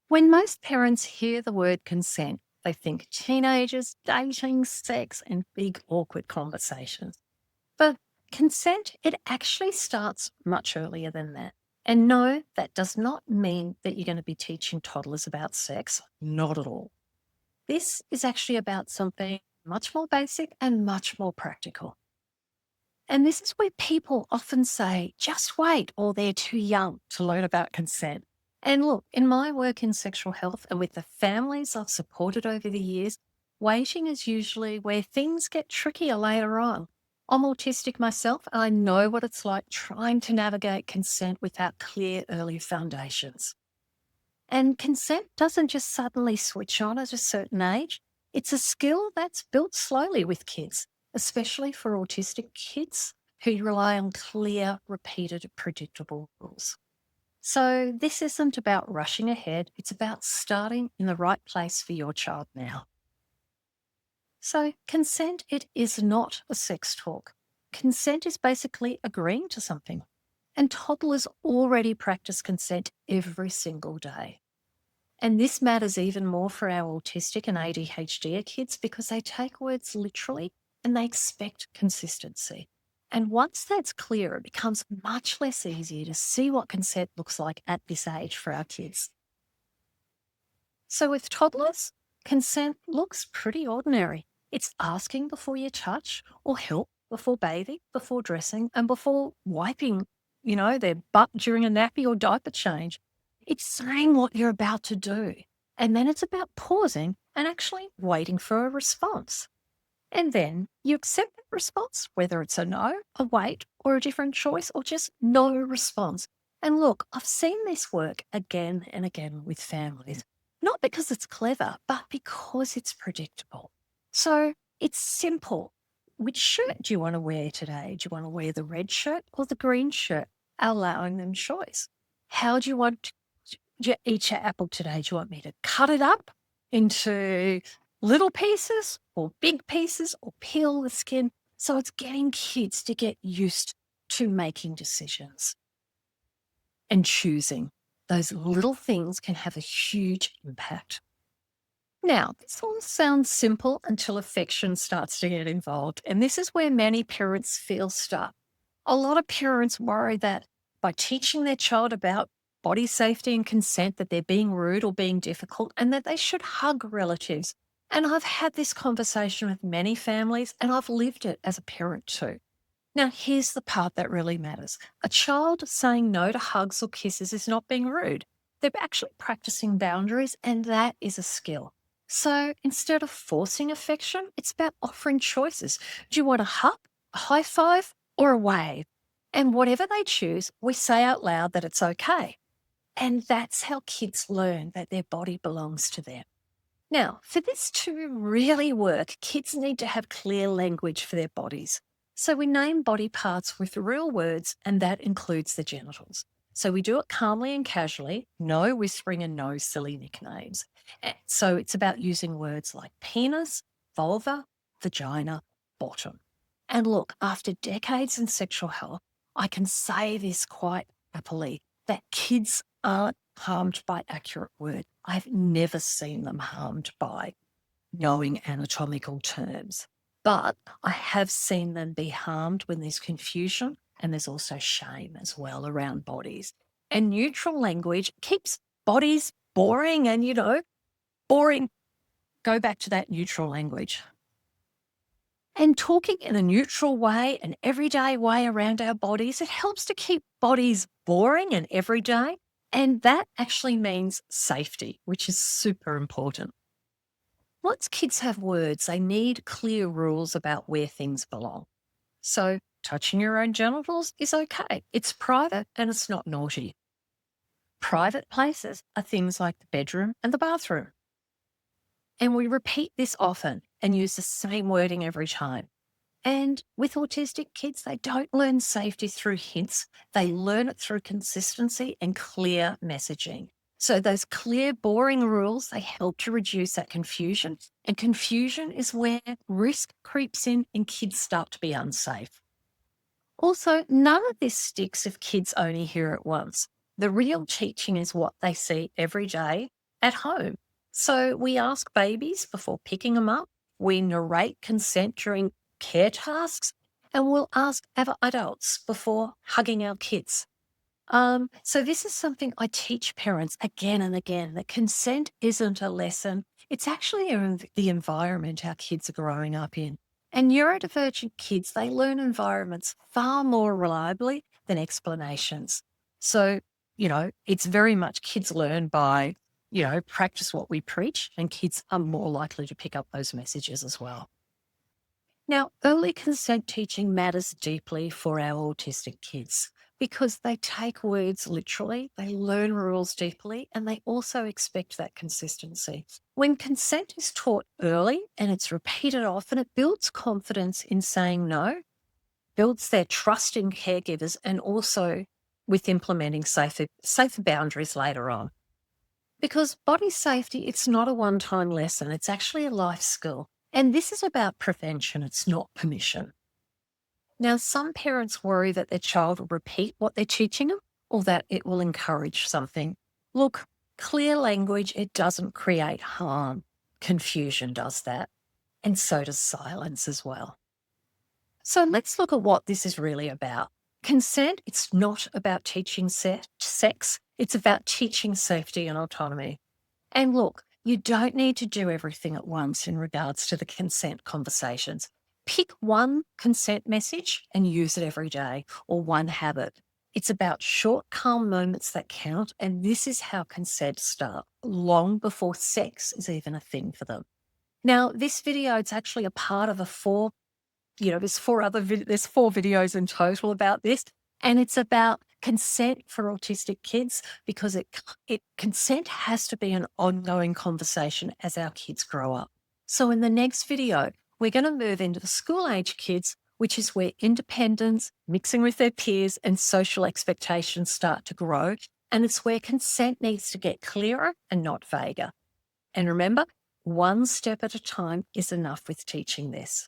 When most parents hear the word consent, they think teenagers, dating, sex, and big awkward conversations. But consent, it actually starts much earlier than that. And no, that does not mean that you're going to be teaching toddlers about sex. Not at all. This is actually about something much more basic and much more practical. And this is where people often say, just wait, or they're too young to learn about consent. And look, in my work in sexual health and with the families I've supported over the years, waiting is usually where things get trickier later on. I'm autistic myself, and I know what it's like trying to navigate consent without clear early foundations. And consent doesn't just suddenly switch on at a certain age. It's a skill that's built slowly with kids, especially for autistic kids who rely on clear, repeated, predictable rules. So, this isn't about rushing ahead, it's about starting in the right place for your child now. So, consent, it is not a sex talk. Consent is basically agreeing to something. And toddlers already practice consent every single day. And this matters even more for our autistic and ADHD kids because they take words literally and they expect consistency. And once that's clear, it becomes much less easy to see what consent looks like at this age for our kids. So with toddlers, consent looks pretty ordinary. It's asking before you touch or help before bathing, before dressing, and before wiping, their butt during a nappy or diaper change. It's saying what you're about to do. And then it's about pausing and actually waiting for a response. And then you accept that response, whether it's a no, a wait, or a different choice, or just no response. And look, I've seen this work again and again with families, not because it's clever, but because it's predictable. So it's simple. Which shirt do you want to wear today? Do you want to wear the red shirt or the green shirt? Allowing them choice. How do you want to eat your apple today? Do you want me to cut it up into little pieces or big pieces or peel the skin? So it's getting kids to get used to making decisions and choosing. Those little things can have a huge impact. Now, this all sounds simple until affection starts to get involved. And this is where many parents feel stuck. A lot of parents worry that by teaching their child about body safety and consent, that they're being rude or being difficult and that they should hug relatives. And I've had this conversation with many families and I've lived it as a parent too. Now, here's the part that really matters. A child saying no to hugs or kisses is not being rude. They're actually practicing boundaries, and that is a skill. So instead of forcing affection, it's about offering choices. Do you want a hug, a high five, or a wave? And whatever they choose, we say out loud that it's okay. And that's how kids learn that their body belongs to them. Now, for this to really work, kids need to have clear language for their bodies. So we name body parts with real words, and that includes the genitals. So we do it calmly and casually, no whispering and no silly nicknames. So it's about using words like penis, vulva, vagina, bottom. And look, after decades in sexual health, I can say this quite happily that kids aren't harmed by accurate word. I've never seen them harmed by knowing anatomical terms. But I have seen them be harmed when there's confusion and there's also shame as well around bodies. And neutral language keeps bodies boring and, boring. Go back to that neutral language. And talking in a neutral way, an everyday way around our bodies, it helps to keep bodies boring and everyday. And that actually means safety, which is super important. Once kids have words, they need clear rules about where things belong. So touching your own genitals is okay. It's private and it's not naughty. Private places are things like the bedroom and the bathroom. And we repeat this often and use the same wording every time. And with autistic kids, they don't learn safety through hints. They learn it through consistency and clear messaging. So those clear, boring rules, they help to reduce that confusion. And confusion is where risk creeps in and kids start to be unsafe. Also, none of this sticks if kids only hear it once. The real teaching is what they see every day at home. So we ask babies before picking them up, we narrate consent during care tasks, and we'll ask other adults before hugging our kids. So this is something I teach parents again and again, that consent isn't a lesson. It's actually the environment our kids are growing up in. And neurodivergent kids, they learn environments far more reliably than explanations. So, it's very much kids learn by, practice what we preach, and kids are more likely to pick up those messages as well. Now, early consent teaching matters deeply for our autistic kids because they take words literally, they learn rules deeply, and they also expect that consistency. When consent is taught early and it's repeated often, it builds confidence in saying no, builds their trust in caregivers, and also with implementing safer boundaries later on. Because body safety, it's not a one-time lesson, it's actually a life skill. And this is about prevention, it's not permission. Now, some parents worry that their child will repeat what they're teaching them or that it will encourage something. Look, clear language, it doesn't create harm. Confusion does that. And so does silence as well. So let's look at what this is really about. Consent, it's not about teaching sex, it's about teaching safety and autonomy. And look, you don't need to do everything at once in regards to the consent conversations. Pick one consent message and use it every day, or one habit. It's about short, calm moments that count, and this is how consent starts, long before sex is even a thing for them. Now, this video, it's actually a part of there's there's 4 videos in total about this, and it's about consent for autistic kids because consent has to be an ongoing conversation as our kids grow up. So in the next video, we're going to move into the school age kids, which is where independence, mixing with their peers, and social expectations start to grow. And it's where consent needs to get clearer and not vaguer. And remember, one step at a time is enough with teaching this.